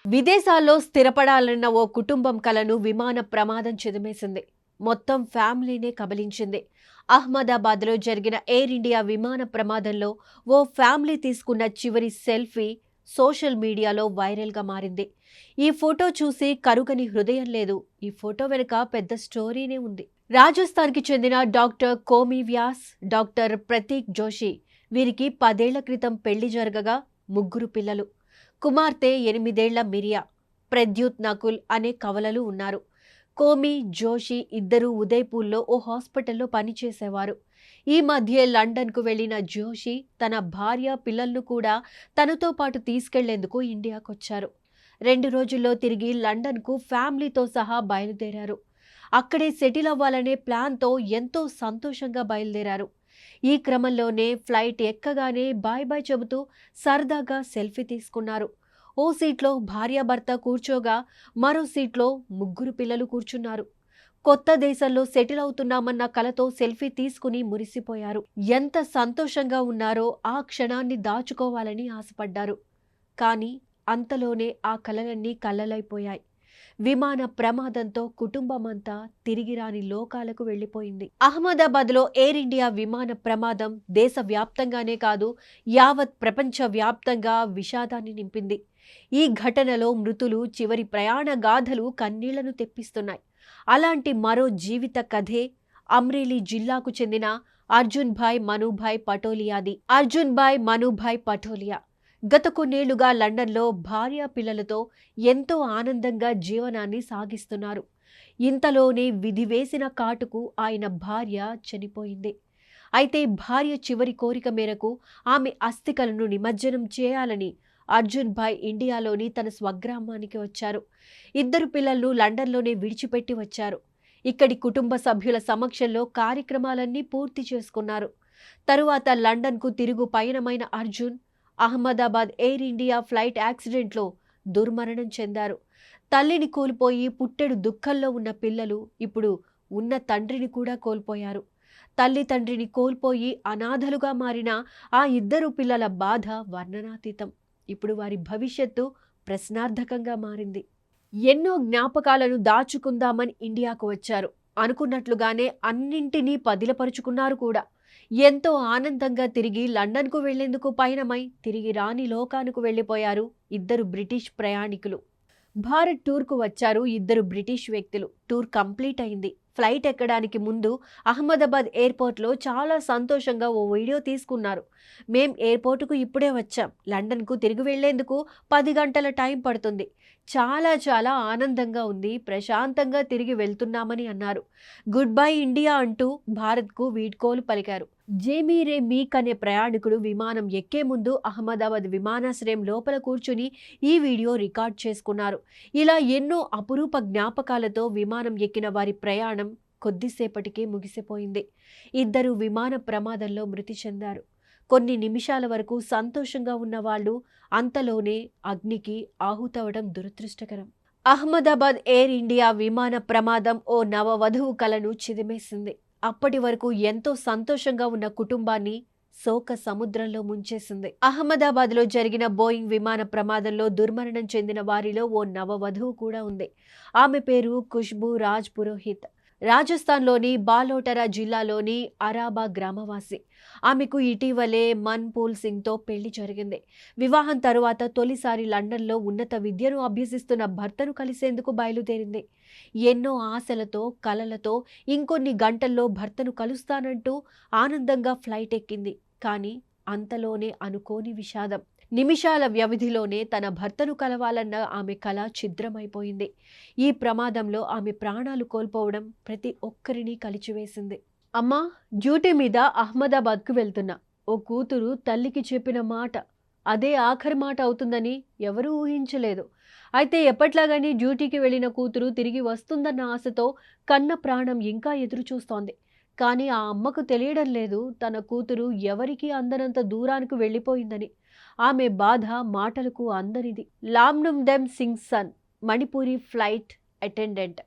విదేశాల్లో స్థిరపడాలన్న ఓ కుటుంబం కలను విమాన ప్రమాదం చిదిమేసింది. మొత్తం ఫ్యామిలీనే కబలించింది. అహ్మదాబాద్లో జరిగిన ఎయిర్ ఇండియా విమాన ప్రమాదంలో ఓ ఫ్యామిలీ తీసుకున్న చివరి సెల్ఫీ సోషల్ మీడియాలో వైరల్గా మారింది. ఈ ఫోటో చూసి కరుగని హృదయం లేదు. ఈ ఫోటో వెనుక పెద్ద స్టోరీనే ఉంది. రాజస్థాన్కి చెందిన డాక్టర్ కోమి వ్యాస్, డాక్టర్ ప్రతీక్ జోషి వీరికి 10 ఏళ్ల క్రితం పెళ్లి జరగగా 3 పిల్లలు. కుమార్తె 8 ఏళ్ల మిరియా, ప్రద్యుత్ నకుల్ అనే కవలలు ఉన్నారు. కోమి, జోషి ఇద్దరూ ఉదయ్పూర్లో ఓ హాస్పిటల్లో పనిచేసేవారు. ఈ మధ్య లండన్కు వెళ్లిన జోషి తన భార్య, పిల్లలను కూడా తనతో పాటు తీసుకెళ్లేందుకు ఇండియాకొచ్చారు. 2 రోజుల్లో తిరిగి లండన్కు ఫ్యామిలీతో సహా బయలుదేరారు. అక్కడే సెటిల్ అవ్వాలనే ప్లాన్తో ఎంతో సంతోషంగా బయలుదేరారు. ఈ క్రమంలోనే ఫ్లైట్ ఎక్కగానే బాయ్ బాయ్ చెబుతూ సరదాగా సెల్ఫీ తీసుకున్నారు. ఓ సీట్లో భార్యాభర్త కూర్చోగా మరో సీట్లో 3 పిల్లలు కూర్చున్నారు. కొత్త దేశంలో సెటిల్ అవుతున్నామన్న కలతో సెల్ఫీ తీసుకుని మురిసిపోయారు. ఎంత సంతోషంగా ఉన్నారో ఆ క్షణాన్ని దాచుకోవాలని ఆశపడ్డారు. కానీ అంతలోనే ఆ కలలన్నీ కల్లలైపోయాయి. విమాన ప్రమాదంతో కుటుంబమంతా తిరిగి రాని లోకాలకు వెళ్లిపోయింది. అహ్మదాబాద్లో ఎయిర్ ఇండియా విమాన ప్రమాదం దేశవ్యాప్తంగానే కాదు, యావత్ ప్రపంచ వ్యాప్తంగా విషాదాన్ని నింపింది. ఈ ఘటనలో మృతులు చివరి ప్రయాణ గాథలు కన్నీళ్లను తెప్పిస్తున్నాయి. అలాంటి మరో జీవిత కథే అమ్రేలీ జిల్లాకు చెందిన అర్జున్ భాయ్ మనుభాయ్ పటోలియాది. అర్జున్ భాయ్ మనుభాయ్ పటోలియా గత కొన్నేళ్లుగా లండన్లో భార్య, పిల్లలతో ఎంతో ఆనందంగా జీవనాన్ని సాగిస్తున్నారు. ఇంతలోనే విధి వేసిన కాటుకు ఆయన భార్య చనిపోయింది. అయితే భార్య చివరి కోరిక మేరకు ఆమె అస్థికలను నిమజ్జనం చేయాలని అర్జున్ భాయ్ ఇండియాలోని తన స్వగ్రామానికి వచ్చారు. 2 పిల్లలను లండన్లోనే విడిచిపెట్టి వచ్చారు. ఇక్కడి కుటుంబ సభ్యుల సమక్షంలో కార్యక్రమాలన్నీ పూర్తి చేసుకున్నారు. తరువాత లండన్కు తిరుగు పయనమైన Arjun Ahmedabad air India flight యాక్సిడెంట్లో దుర్మరణం చెందారు. తల్లిని కోల్పోయి పుట్టెడు దుఃఖంలో ఉన్న పిల్లలు ఇప్పుడు ఉన్న తండ్రిని కూడా కోల్పోయారు. తల్లి తండ్రిని కోల్పోయి అనాథలుగా మారిన ఆ 2 పిల్లల బాధ వర్ణనాతీతం. ఇప్పుడు వారి భవిష్యత్తు ప్రశ్నార్థకంగా మారింది. ఎన్నో జ్ఞాపకాలను దాచుకుందామని ఇండియాకు వచ్చారు. అనుకున్నట్లుగానే అన్నింటినీ పదిలపరుచుకున్నారు కూడా. ఎంతో ఆనందంగా తిరిగి లండన్కు వెళ్లేందుకు పయనమై తిరిగి రాని లోకానికి వెళ్లిపోయారు 2 బ్రిటిష్ ప్రయాణికులు. భారత్ టూర్కు వచ్చారు 2 బ్రిటిష్ వ్యక్తులు. టూర్ కంప్లీట్ అయింది. ఫ్లైట్ ఎక్కడానికి ముందు అహ్మదాబాద్ ఎయిర్పోర్ట్లో చాలా సంతోషంగా ఓ వీడియో తీసుకున్నారు. మేం ఎయిర్పోర్టుకు ఇప్పుడే వచ్చాం. లండన్కు తిరిగి వెళ్లేందుకు 10 గంటల టైం పడుతుంది. చాలా చాలా ఆనందంగా ఉంది. ప్రశాంతంగా తిరిగి వెళ్తున్నామని అన్నారు. గుడ్ బై ఇండియా అంటూ భారత్కు వీడ్కోలు పలికారు. జేమీ రే మీక్ అనే ప్రయాణికుడు విమానం ఎక్కే ముందు అహ్మదాబాద్ విమానాశ్రయం లోపల కూర్చుని ఈ వీడియో రికార్డ్ చేసుకున్నారు. ఇలా ఎన్నో అపురూప జ్ఞాపకాలతో విమానం ఎక్కిన వారి ప్రయాణం కొద్దిసేపటికే ముగిసిపోయింది. 2 విమాన ప్రమాదంలో మృతి చెందారు. కొన్ని నిమిషాల వరకు సంతోషంగా ఉన్న వాళ్ళు అంతలోనే అగ్నికి ఆహుతవడం దురదృష్టకరం. అహ్మదాబాద్ ఎయిర్ ఇండియా విమాన ప్రమాదం ఓ నవవధువు కలను చిదిమేసింది. అప్పటి వరకు ఎంతో సంతోషంగా ఉన్న కుటుంబాన్ని శోక సముద్రంలో ముంచేసింది. అహ్మదాబాద్లో జరిగిన బోయింగ్ విమాన ప్రమాదంలో దుర్మరణం చెందిన వారిలో ఓ నవవధువు కూడా ఉంది. ఆమె పేరు ఖుష్బూ రాజ్ పురోహిత్. రాజస్థాన్లోని బాలోటరా జిల్లాలోని అరాబా గ్రామవాసి. ఆమెకు ఇటీవలే మన్పూల్ సింగ్తో పెళ్లి జరిగింది. వివాహం తరువాత తొలిసారి లండన్లో ఉన్నత విద్యను అభ్యసిస్తున్న భర్తను కలిసేందుకు బయలుదేరింది. ఎన్నో ఆశలతో, కలలతో ఇంకొన్ని గంటల్లో భర్తను కలుస్తానంటూ ఆనందంగా ఫ్లైట్ ఎక్కింది. కానీ అంతలోనే అనుకోని విషాదం. నిమిషాల వ్యవధిలోనే తన భర్తను కలవాలన్న ఆమె కల ఛిద్రమైపోయింది. ఈ ప్రమాదంలో ఆమె ప్రాణాలు కోల్పోవడం ప్రతి ఒక్కరిని కలిచివేసింది. అమ్మా, డ్యూటీ మీద అహ్మదాబాద్కు వెళ్తున్నా. ఓ కూతురు తల్లికి చెప్పిన మాట అదే ఆఖరి మాట అవుతుందని ఎవరూ ఊహించలేదు. అయితే ఎప్పట్లాగానే డ్యూటీకి వెళ్లిన కూతురు తిరిగి వస్తుందన్న ఆశతో కన్న ప్రాణం ఇంకా ఎదురుచూస్తోంది. కానీ ఆ అమ్మకు తెలియడం లేదు తన కూతురు ఎవరికీ అందనంత దూరానికి వెళ్ళిపోయిందని. ఆమె బాధ మాటలకు అందనిది. Lamnunthem Singson, Manipuri flight attendant,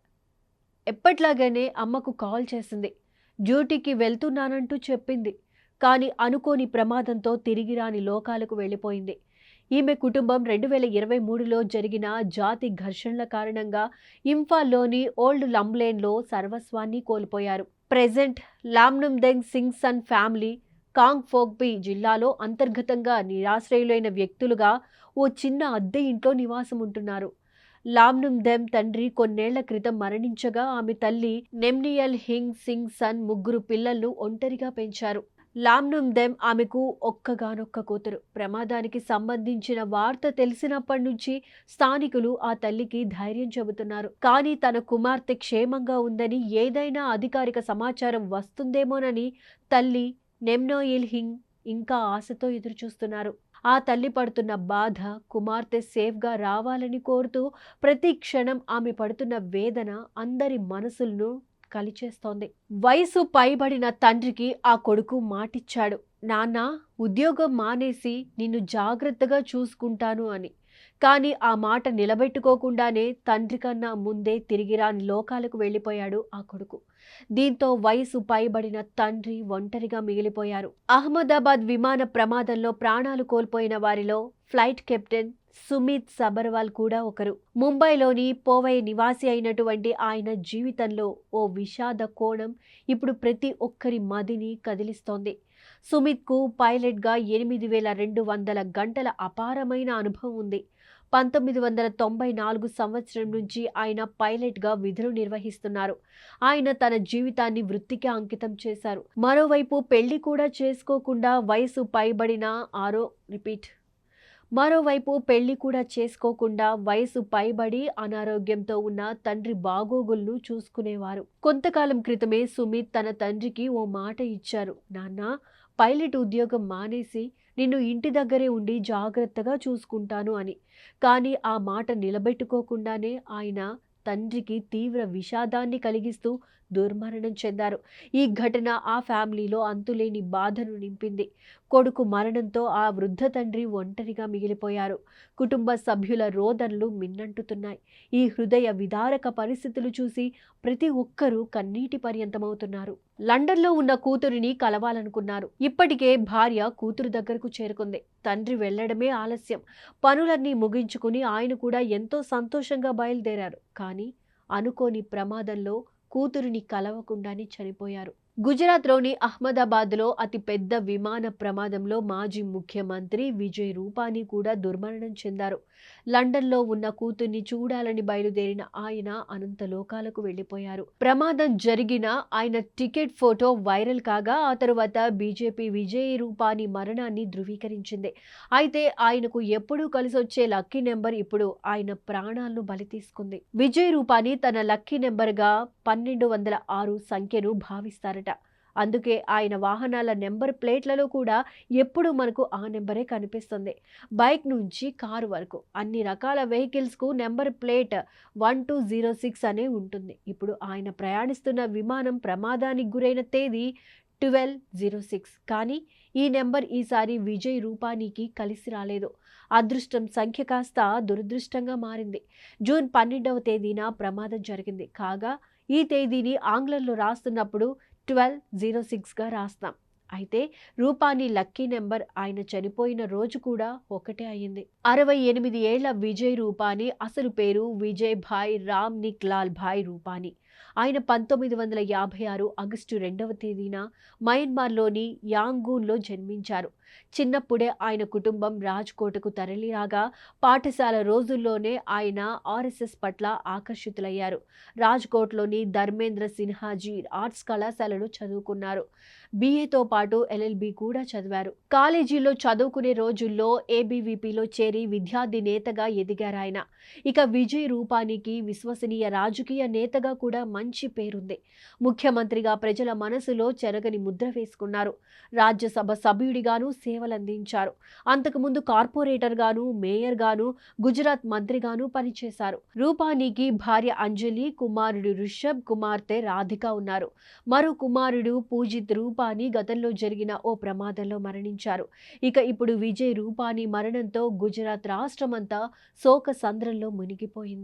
ఎప్పట్లాగానే అమ్మకు కాల్ చేసింది. డ్యూటీకి వెళ్తున్నానంటూ చెప్పింది. కానీ అనుకోని ప్రమాదంతో తిరిగి రాని లోకాలకు వెళ్ళిపోయింది. ఈమె కుటుంబం 2023లో జరిగిన జాతి ఘర్షణల కారణంగా ఇంఫాల్లోని ఓల్డ్ లంబ్లేన్లో సర్వస్వాన్ని కోల్పోయారు. ప్రెజెంట్ లామ్నుమ్దెంగ్ సింగ్ సన్ ఫ్యామిలీ కాంగ్‌ఫోక్‌పి జిల్లాలో అంతర్గతంగా నిరాశ్రయులైన వ్యక్తులుగా ఓ చిన్న అద్దె ఇంట్లో నివాసం ఉంటున్నారు. లామ్నుమ్దెం తండ్రి కొన్నేళ్ల క్రితం మరణించగా ఆమె తల్లి నెమ్నియల్ హింగ్ సింగ్ సన్ ముగ్గురు పిల్లలను ఒంటరిగా పెంచారు. లామ్నుమ్దెం ఆమెకు ఒక్కగానొక్క కూతురు. ప్రమాదానికి సంబంధించిన వార్త తెలిసినప్పటి నుంచి స్థానికులు ఆ తల్లికి ధైర్యం చెబుతున్నారు. కానీ తన కుమార్తె క్షేమంగా ఉందని, ఏదైనా అధికారిక సమాచారం వస్తుందేమోనని తల్లి నెమ్నోయిల్ హింగ్ ఇంకా ఆశతో ఎదురుచూస్తున్నారు. ఆ తల్లి పడుతున్న బాధ, కుమార్తె సేఫ్గా రావాలని కోరుతూ ప్రతి క్షణం ఆమె పడుతున్న వేదన అందరి మనసులను కలిచేస్తోంది. వయసు పైబడిన తండ్రికి ఆ కొడుకు మాటిచ్చాడు, నాన్నా, ఉద్యోగం మానేసి నిన్ను జాగ్రత్తగా చూసుకుంటాను అని. కానీ ఆ మాట నిలబెట్టుకోకుండానే తండ్రి కన్నా ముందే తిరిగిరాని లోకాలకు వెళ్ళిపోయాడు ఆ కొడుకు. దీంతో వయసు పైబడిన తండ్రి ఒంటరిగా మిగిలిపోయారు. అహ్మదాబాద్ విమాన ప్రమాదంలో ప్రాణాలు కోల్పోయిన వారిలో ఫ్లైట్ కెప్టెన్ సుమిత్ సబర్వాల్ కూడా ఒకరు. ముంబైలోని పోవై నివాసి అయినటువంటి ఆయన జీవితంలో ఓ విషాద కోణం ఇప్పుడు ప్రతి ఒక్కరి మదిని కదిలిస్తోంది. సుమిత్కు పైలట్గా 8,200 గంటల అపారమైన అనుభవం ఉంది. 1994 సంవత్సరం నుంచి ఆయన పైలట్గా విధులు నిర్వహిస్తున్నారు. ఆయన తన జీవితాన్ని వృత్తికి అంకితం చేశారు. మరోవైపు పెళ్లి కూడా చేసుకోకుండా వయసు పైబడిన వయసు పైబడి అనారోగ్యంతో ఉన్న తండ్రి బాగోగులను చూసుకునేవారు. కొంతకాలం క్రితమే సుమిత్ తన తండ్రికి ఓ మాట ఇచ్చారు, నాన్నా, పైలట్ ఉద్యోగం మానేసి నిన్ను ఇంటి దగ్గరే ఉండి జాగ్రత్తగా చూసుకుంటాను అని. కానీ ఆ మాట నిలబెట్టుకోకుండానే ఆయన తండ్రికి తీవ్ర విషాదాన్ని కలిగిస్తూ దుర్మరణం చెందారు. ఈ ఘటన ఆ ఫ్యామిలీలో అంతులేని బాధను నింపింది. కొడుకు మరణంతో ఆ వృద్ధ తండ్రి ఒంటరిగా మిగిలిపోయారు. కుటుంబ సభ్యుల రోదనలు మిన్నంటుతున్నాయి. ఈ హృదయ విదారక పరిస్థితులు చూసి ప్రతి ఒక్కరూ కన్నీటి పర్యంతమవుతున్నారు. లండన్లో ఉన్న కూతురిని కలవాలనుకున్నారు. ఇప్పటికే భార్య కూతురు దగ్గరకు చేరుకుంది. తండ్రి వెళ్లడమే ఆలస్యం. పనులన్నీ ముగించుకుని ఆయన కూడా ఎంతో సంతోషంగా బయలుదేరారు. కానీ అనుకోని ప్రమాదంలో కూతురిని కలవకుండానే చనిపోయారు. గుజరాత్లోని అహ్మదాబాద్లో అతిపెద్ద విమాన ప్రమాదంలో మాజీ ముఖ్యమంత్రి విజయ్ రూపానీ కూడా దుర్మరణం చెందారు. లండన్లో ఉన్న కూతుర్ని చూడాలని బయలుదేరిన ఆయన అనంత లోకాలకు వెళ్లిపోయారు. ప్రమాదం జరిగిన ఆయన టికెట్ ఫోటో వైరల్ కాగా ఆ తరువాత బీజేపీ విజయ్ రూపానీ మరణాన్ని ధృవీకరించింది. అయితే ఆయనకు ఎప్పుడూ కలిసొచ్చే లక్కీ నెంబర్ ఇప్పుడు ఆయన ప్రాణాలను బలి తీసుకుంది. విజయ్ రూపానీ తన లక్కీ నెంబర్గా 1206 సంఖ్యను భావిస్తారట. అందుకే ఆయన వాహనాల నెంబర్ ప్లేట్లలో కూడా ఎప్పుడు మనకు ఆ నెంబరే కనిపిస్తుంది. బైక్ నుంచి కారు వరకు అన్ని రకాల వెహికల్స్కు నెంబర్ ప్లేట్ 1206 అనే ఉంటుంది. ఇప్పుడు ఆయన ప్రయాణిస్తున్న విమానం ప్రమాదానికి గురైన తేదీ 1206. కానీ ఈ నెంబర్ ఈసారి విజయ్ రూపానీకి కలిసి రాలేదు. అదృష్టం సంఖ్య కాస్త దురదృష్టంగా మారింది. జూన్ 12వ తేదీన ప్రమాదం జరిగింది. కాగా ఈ తేదీని ఆంగ్లంలో రాస్తున్నప్పుడు 1206గా రాస్తాం. అయితే రూపానీ లక్కీ నెంబర్ ఆయన చనిపోయిన రోజు కూడా ఒకటే అయింది. 68 ఏళ్ల విజయ్ రూపానీ అసలు పేరు విజయ్ భాయ్ రామ్ నిక్ లాల్ భాయ్ రూపానీ. ఆయన 1956 ఆగస్టు 2వ తేదీన మయన్మార్లోని యాంగూన్లో జన్మించారు. చిన్నప్పుడే ఆయన కుటుంబం రాజ్కోట్కు తరలిరాగా పాఠశాల రోజుల్లోనే ఆయన ఆర్ఎస్ఎస్ పట్ల ఆకర్షితులయ్యారు. రాజ్కోట్లోని ధర్మేంద్ర సిన్హాజీ ఆర్ట్స్ కళాశాలలో చదువుకున్నారు. BAతో పాటు LLB కూడా చదివారు. కాలేజీలో చదువుకునే రోజుల్లో ABVPలో చేరి విద్యార్థి నేతగా ఎదిగారాయన. ఇక విజయ్ రూపానీకి విశ్వసనీయ రాజకీయ నేతగా కూడా మంచి పేరుంది. ముఖ్యమంత్రిగా ప్రజల మనసులో చెరగని ముద్ర వేసుకున్నారు. రాజ్యసభ సభ్యుడిగాను సేవలందించారు. అంతకుముందు కార్పొరేటర్గాను, మేయర్గాను, గుజరాత్ మంత్రిగాను పనిచేశారు. రూపానీకి భార్య అంజలి, కుమారుడు రిషబ్, కుమార్తె రాధిక ఉన్నారు. మరో కుమారుడు పూజిత్ రూపానీ గతంలో జరిగిన ఓ ప్రమాదంలో మరణించారు. ఇక ఇప్పుడు విజయ్ రూపానీ మరణంతో గుజరాత్ రాష్ట్రమంతా శోక సంద్రంలో మునిగిపోయింది.